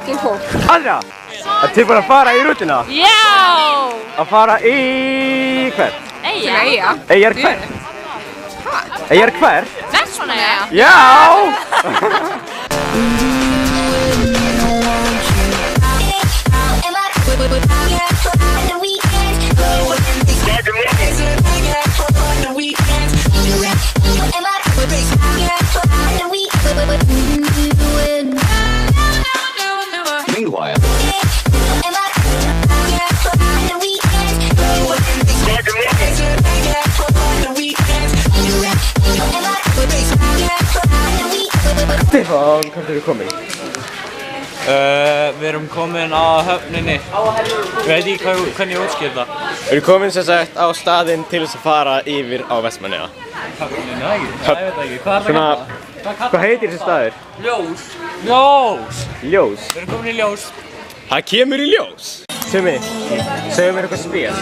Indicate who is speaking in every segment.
Speaker 1: Til fólk.
Speaker 2: Andrea, er tilbúin að fara í rútuna?
Speaker 1: Já!
Speaker 2: Að fara í hvert?
Speaker 1: Eyja.
Speaker 2: Eyjar hvert? Eyjar hvert?
Speaker 1: Vestmannaeyja.
Speaker 2: Já!
Speaker 3: Meanwhile.
Speaker 2: Stefán, hvert eru komin?
Speaker 4: Við erum komin á höfninni. Ég veit ekki hvernig ég útskýr það.
Speaker 2: Við erum komin sem sagt á staðinn til þess að fara yfir á Vestmannaeyja.
Speaker 4: Höfninni, það ekki? Ég veit ekki. Hvað er það kallað?
Speaker 2: Hvað heitir þessi staður?
Speaker 4: Ljós.
Speaker 2: Ljós.
Speaker 4: Við erum komin í ljós.
Speaker 2: Það kemur í ljós. Sumi, segðu mér eitthvað spes.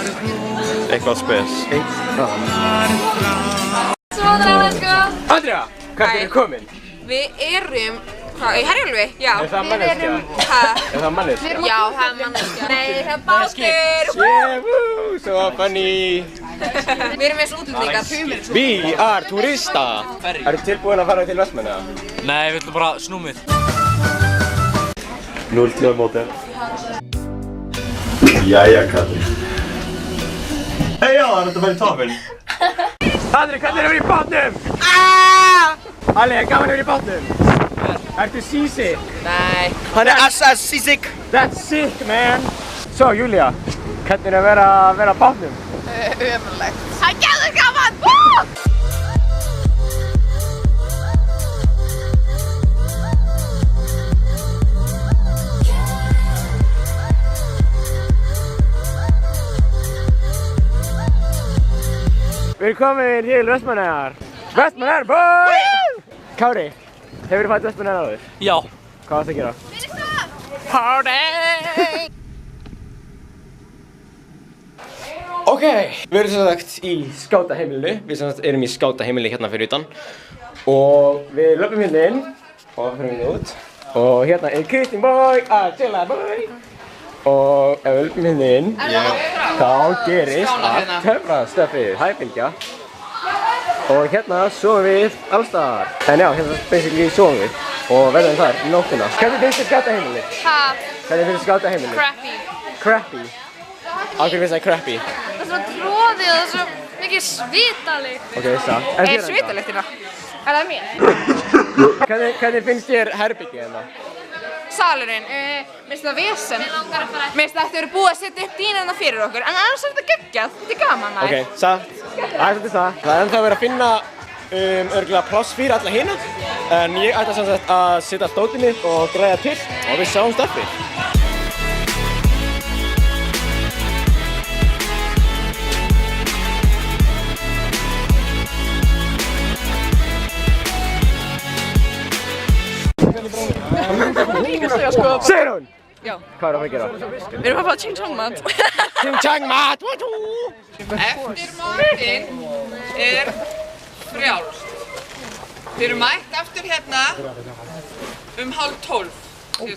Speaker 3: Eitthvað spes.
Speaker 2: Andrea, hvert eru komin?
Speaker 1: Við erum, hvað, í Herjólfi? Já.
Speaker 2: Er það manneskja? Er það manneskja?
Speaker 1: Já, það er manneskja. Nei, það er bátur.
Speaker 2: Woo, so funny.
Speaker 1: Við erum eins útlendingar.
Speaker 2: We are turista. Eru tilbúin að fara til Vestmannaeyja?
Speaker 4: Nei, við ætlum bara snúmið.
Speaker 2: 0-2 móti.
Speaker 3: Jæja, Katrín. Hei, já, það er þetta að fara í toppinn.
Speaker 2: Andri, hvernig er það í bátnum? Ali, gaman að vera í bátnum. Ertu seasick?
Speaker 1: Nei.
Speaker 2: Hann er seasick. That's sick, man. Svo, Júlia, hvernig er að vera á bátnum?
Speaker 1: Ömurlegt. Það er gæður gaman!
Speaker 2: Við erum komin til Vestmannaeyjar. Vestmannaeyjar, boy! Kári, hefur þið farið til Vestmannaeyjar áður?
Speaker 4: Já.
Speaker 2: Hvað varstu að gera?
Speaker 1: Party!
Speaker 2: Ok, við erum sem sagt í skátaheimilinu. Við sem sagt erum í skátaheimili hérna fyrir utan. Og við löpum hérna inn og fyrir hérna út. Og hérna er Kristín boy, chilla boy. Og ef við löpum hérna inn, þá gerist allt töfrastöfið. Hæ Bylgja. Og hérna sofum við allstaðar. En já, hérna basically sofum við og verðum þar í nóttina. Hvernig finnst þér skátaheimili? Hvernig finnst þér skátaheimili?
Speaker 1: Crappy.
Speaker 2: Crappy? Á hverju finnst það crappy?
Speaker 1: Það er svona tróðið og svo mikið svitalykt.
Speaker 2: Ok, satt.
Speaker 1: Er svitalyktina? Er það mér?
Speaker 2: Hvernig finnst þér herbyggið hérna?
Speaker 1: Salurinn, mér finnst það vesen. Mér finnst það ætti að búið að setja upp dýnuna fyrir okkur, en annars er þetta geggjað. Þetta er gaman
Speaker 2: Ok, satt. Það er svolítið það. Það er ennþá verið að finna örugglega pláss fyrir alla hina. En ég ætla sem sagt að setja allt dótið mitt og græða til og við sjáumst eftir. Segir hún?
Speaker 1: Já.
Speaker 2: Hvað er það að gera?
Speaker 1: Við erum að fá ching chong mat.
Speaker 2: Ching chang mat!
Speaker 5: Eftirmatinn er frjálst. Þið eru mætt aftur hérna 11:30.
Speaker 1: Við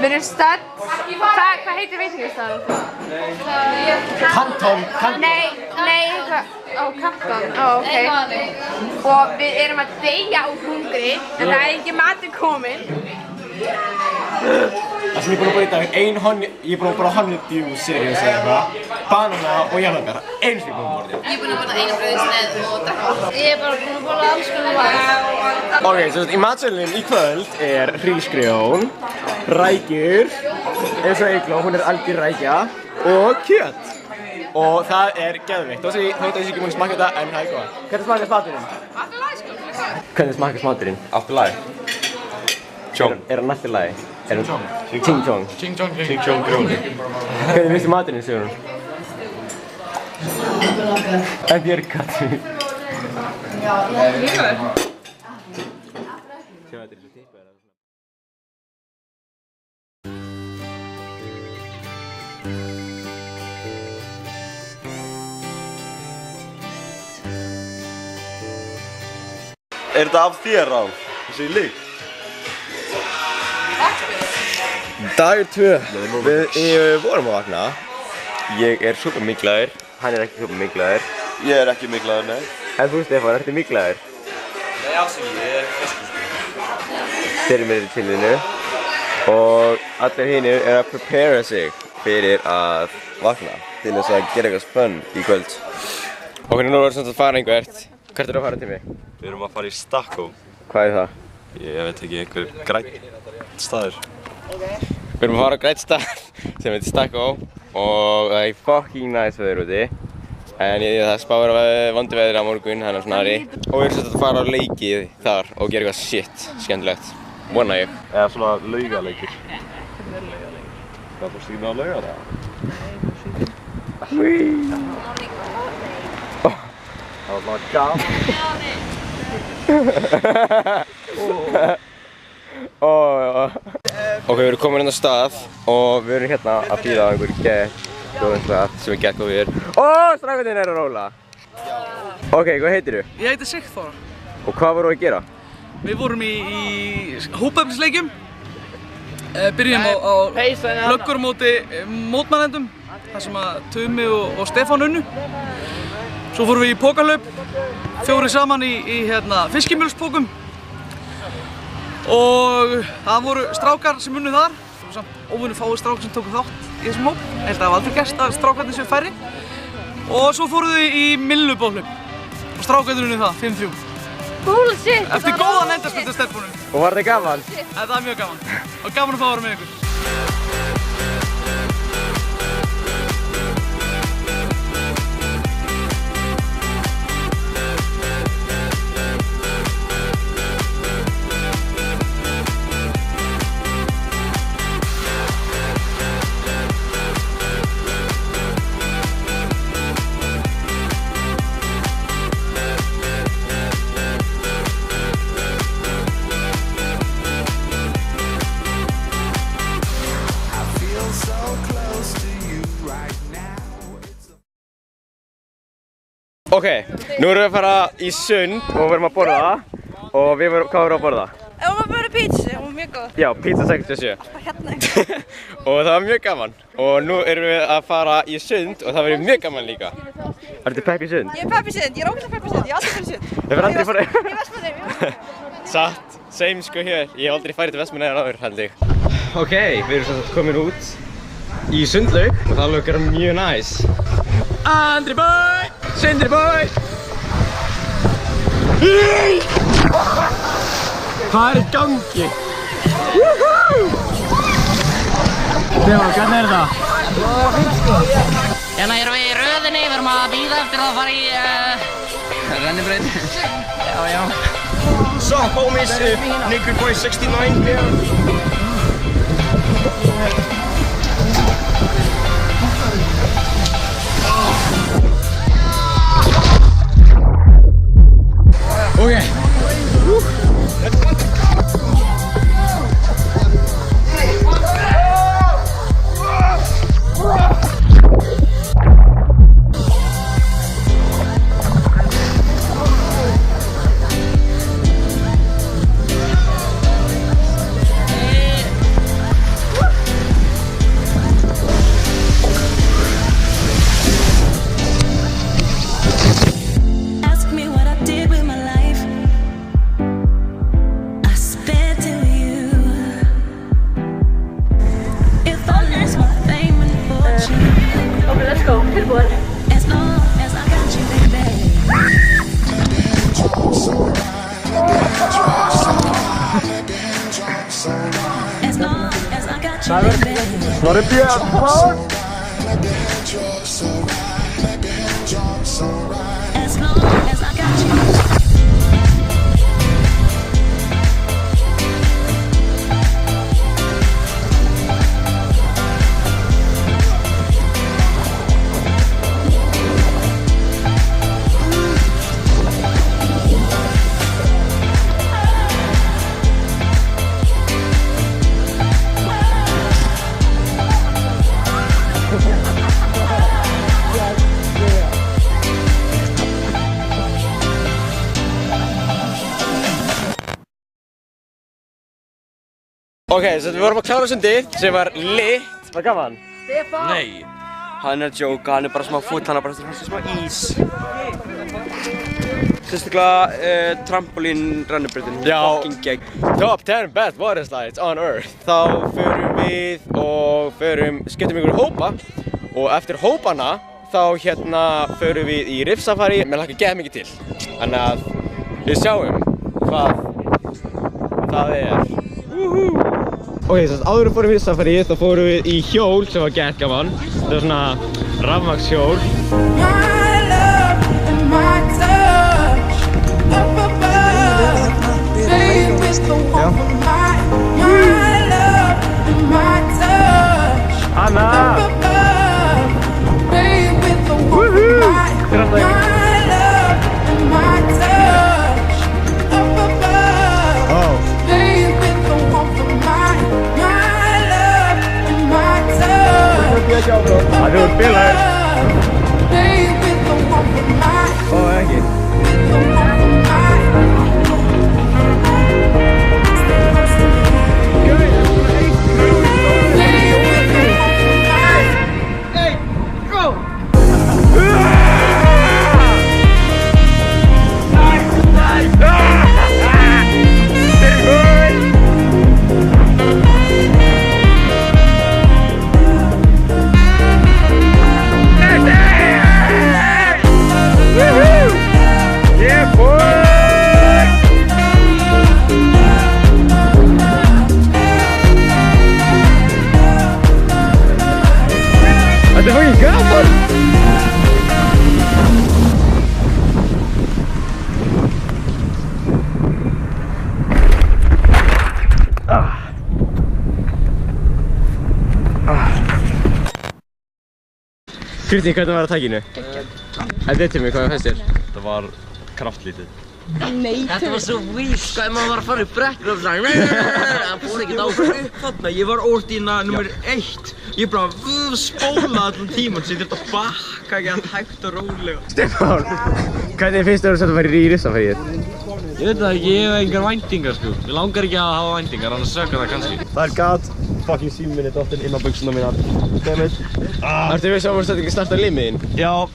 Speaker 1: erum stödd. Hvað heitir veitingastæðan?
Speaker 2: Kanton.
Speaker 1: Nei, eitthvað. Kanton, ok. Og við erum að deyja úr hungri, en það er ekki matur kominn.
Speaker 2: Það sem ég er búinn að búið í dag er ég er búinn að búið honeydew series eða eitthvað, banana og jarðarber, einu sem ég er búinn að borða.
Speaker 1: Ég er búinn að borða eina brauðsneið og drekka. Ég er bara búinn að borða alls konar mat.
Speaker 2: Ok, svo í matsölunum í kvöld er hrísgrjón, rækjur, eins og Eygló, hún er algjör rækja, og kjöt. Og það er geðveikt. Þó að ég ekki búinn að smakka þetta, en það er góð. Hvernig smakast maturinn?
Speaker 5: Allt í lagi sko.
Speaker 2: Hvernig smakast maturinn?
Speaker 3: Allt í lagi. Tjóng.
Speaker 2: Er hann allt í lagi? Er hann Ching chong?
Speaker 4: Ching chong.
Speaker 3: Ching chong grjóni.
Speaker 2: Hvernig finnst þér maturinn, Sigrún? En þér, Katrín?
Speaker 3: þetta af þér á? Þessi lykt?
Speaker 2: Dagur 2. Við vorum að vakna. Ég er supermyglaður. Hann er ekki supermyglaður.
Speaker 3: Ég er ekki miklaður, nei.
Speaker 2: En þú Stefán, ertu myglaður?
Speaker 4: Nei, alls ekki, ég er feskur sko.
Speaker 2: Þeir eru með í chillinu. Og allir hinir er að prepara sig fyrir að vakna. Til þess að gera eitthvað fun í kvöld. Ok, nú erum við svona að fara einhvert. Hvert erum við að fara, Timmi?
Speaker 3: Við erum að fara í Stakko.
Speaker 2: Hvað er það?
Speaker 3: Ég veit ekki, einhver grænn staður.
Speaker 2: Við erum að fara á grænn stað sem heitir Stakko og það er fucking nice veður úti. En það spáir vondu veðri á morgun, þannig að snarri. Og við erum svona að fara á leikið þar og gera eitthvað shit skemmtilegt. Vona ég.
Speaker 3: Eða svona laugaleikir. Hvernig er laugaleikir? Hvað, fórstu ekki með að lauga það? Það var bara gaman.
Speaker 2: Ok, við erum komin inn á stað og við erum hérna að bíða á einhver góðum stað sem er gett góðir. Strákarnir eru að róla. Ok, hvað heitir þú?
Speaker 6: Ég heiti Sigþór.
Speaker 2: Og hvað vorum við að gera?
Speaker 6: Við vorum í hópefnisleikjum. Byrjum á löggur móti mótmælendum. þar sem að Tumi og Stefán unnu. Svo fórum við í pókarhlaup, 4 saman í fiskimjölspókum. Og það voru strákar sem unnu þar. Það voru samt óvenju fáir strákar sem tóku þátt í þessum hóp. Ég held að það hafi aldrei gerst að strákarnir séu færri. Og svo fórum við í myllubóhlaup. Og strákarnir unnu það, 5-3.
Speaker 1: Bullshit!
Speaker 6: Eftir góðan endasprettastelpunum.
Speaker 2: Og var þetta gaman?
Speaker 6: Það var mjög gaman. Og gaman að fá að vera með ykkur.
Speaker 2: Ok, nú erum við að fara í sund og við erum að borða og við hvað erum við að borða?
Speaker 7: Við erum að borða pizza, það var mjög góð.
Speaker 2: Já, pizza 67.
Speaker 7: Hérna.
Speaker 2: Og það var mjög gaman. Og nú erum við að fara í sund og það verður mjög gaman líka. Ertu pepp í sund?
Speaker 7: Ég er pepp í sund, ég er ógeðslega pepp í sund, ég hef aldrei farið í sund.
Speaker 2: Hefur aldrei farið?
Speaker 7: Ég er Vestmannaeyjum,
Speaker 2: Satt, same sko hér. Ég hef aldrei farið til Vestmannaeyjar áður, held ég. Ok, við erum svo komin út í sundlaug og það lukkar mjög næs. Andri boy! Sindri boy! Hvað er í gangi? Stefán, hvernig er það?
Speaker 8: Hérna erum við í röðinni, við erum að bíða eftir að fara í rennibraut. Já.
Speaker 2: So, homies, Naked Boy 69 here. Okay. What a beautiful Ok, svo við vorum að klára sundið sem var lit. Var gaman?
Speaker 4: Nei.
Speaker 9: Hann er að djóka, hann er bara smá fúll, hann er bara smá ís. Sérstaklega trampolín rennibrautin, fucking gegn.
Speaker 2: Top 10 best water slides on earth. Þá förum við og skiptum ykkur hópa og eftir hópana þá förum við í Riff Safari. Mér hlakkar geðið mikið til. Þannig að við sjáum hvað það er. Ok, svo áður fórum við í Safari þá fórum við í hjól sem var geðið gaman. Það var svona rafmagnshjól. Anna! Woohoo! Oh. Það er bilaður. Ó, ekki. Þetta er fucking gaman! Kristín, hvernig var það tækinu? Þetta til mig, hvað fannst þér?
Speaker 3: Þetta var kraftlítið.
Speaker 8: Þetta var svo víst, sko, ef maður var að fara í brekkur og það fór ekkert áfram.
Speaker 9: Þarna, ég var orðdýna nr. 1. Ég bara spólaði allan tíman svo ég þurfti að bakka ekki hægt og rólega.
Speaker 2: Stefán, hvernig finnst þér að fara í Riff Safari?
Speaker 4: Ég veit það ekki, ég hef engar væntingar sko. Ég langar ekki að hafa væntingar, annars sökar það kannski.
Speaker 3: Það er gat. Fucking síminn er dottinn inn á buxuna mínar. Dammit.
Speaker 2: Ertu viss að þú ekki starta limiðinn?
Speaker 3: Já.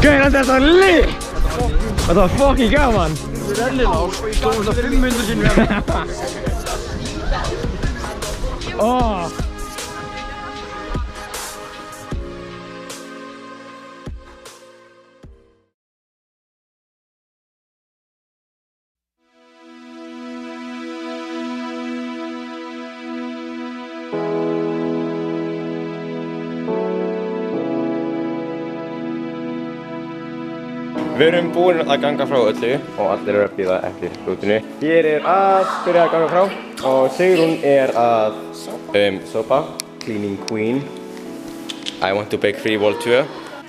Speaker 2: Gauðir, þetta var lit! Þetta var fucking gaman!
Speaker 9: Við rennina og ég stóðum það 500 sinnum
Speaker 2: Åh! Við erum búin að ganga frá öllu og allir eru að bíða eftir rútunni. Hér er að byrja að ganga frá og Sigrún er að sopa, Cleaning Queen, I Want to Bake Free Wall 2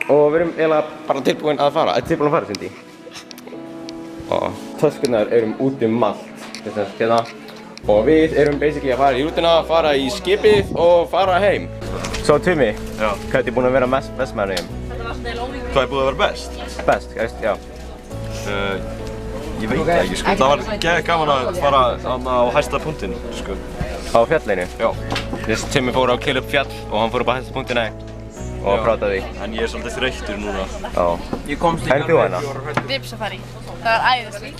Speaker 2: og við erum eiginlega bara tilbúin að fara. Ertu tilbúin að fara, Cindy? Og töskurnar erum út allt, hérna. Og við erum basically að fara í rútuna, fara í skipið og fara heim. Svo Tumi, hvað ertu búin að vera mest með þeim?
Speaker 3: Hvað er búið að vera best?
Speaker 2: Best, já.
Speaker 3: Ég veit það ekki, sko. Það var gaman að fara á hæsta punktinn, sko.
Speaker 2: Á fjallinu?
Speaker 3: Já.
Speaker 2: Þessi Tumi fór á Kill Up fjall og hann fór upp á hæsta punktinu og prátaði.
Speaker 3: En ég er svolítið þreyttur núna.
Speaker 2: Já. En þú hana?
Speaker 1: Riff Safari. Það var æðislegt.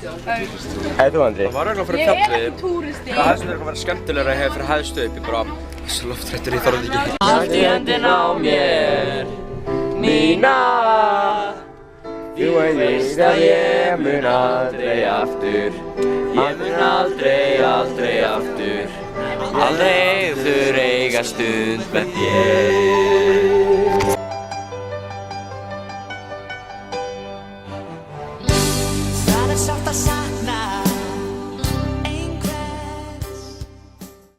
Speaker 2: En þú Andri?
Speaker 9: Það var eiginlega fyrir
Speaker 1: Ég er
Speaker 9: fjallið.
Speaker 1: ekki túristi.
Speaker 9: Það hefði svona verið skemmtilegra að hefði fyrir hæðstu upp. Ég bara, þessi loftrættur, ég þarf þetta ekki.
Speaker 8: Allt í höndin á mér, mína.
Speaker 2: Þú veist að ég mun aldrei aftur.
Speaker 8: Ég mun aldrei aftur.
Speaker 10: Aldrei þurr eiga stund með þér